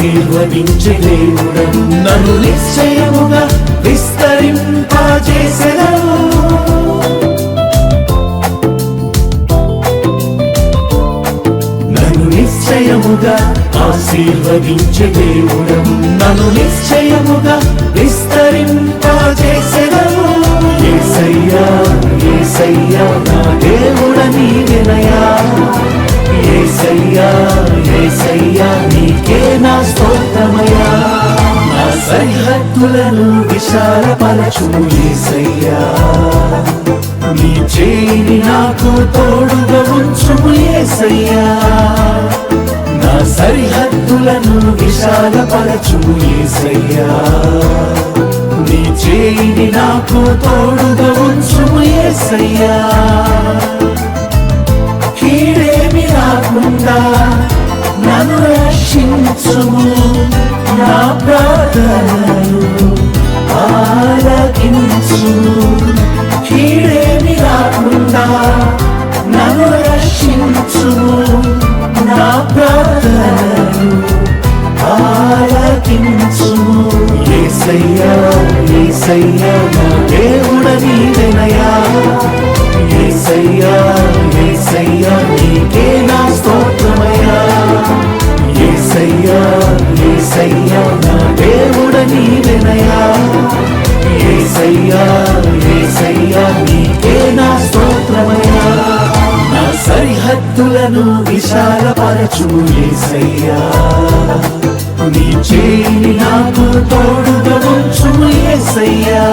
ఆశీర్వదించే దేవుడవు, నన్ను నిశ్చయముగా విస్తరింపజేసెదవు. నన్ను నిశ్చయముగా ఆశీర్వదించే దేవుడవు, నన్ను నిశ్చయముగా విస్తరింపజేసెదవు. యేసయ్యా యేసయ్యా నా దేవుడ నీవెనయ్యా, యేసయ్యా యేసయ్యా నీకే నా స్తోత్రమయ్యా. నా సరిహద్దులను విశాలపరచుము యేసయ్యా, నీ చేయి నాకు తోడుగా ఉంచుము యేసయ్యా. నా సరిహద్దులను విశాలపరచుము యేసయ్యా, నీ చేయి నాకు తోడుగా ఉంచుము యేసయ్యా. కీడేమి రాకుండా నన్ను రక్షించుము, నా ప్రార్థనను ఆలకించుము. కీడేమి రాకుండా నన్ను రక్షించుము, నా ప్రార్థనను ఆలకించుము. యేసయ్యా యేసయ్యా నా దేవుడ నీవెనయ్యా, యేసయ్యా యేసయ్యా నీకే నా స్తోత్రమయ్యా. యేసయ్యా యేసయ్యా నా దేవుడ నీవెనయ్యా, యేసయ్యా యేసయ్యా నీకే నా స్తోత్రమయ్యా. నా సరిహద్దులను విశాలపరచుము యేసయ్యా, నీ చేయి నాకు తోడుగా ఉంచుము యేసయ్యా.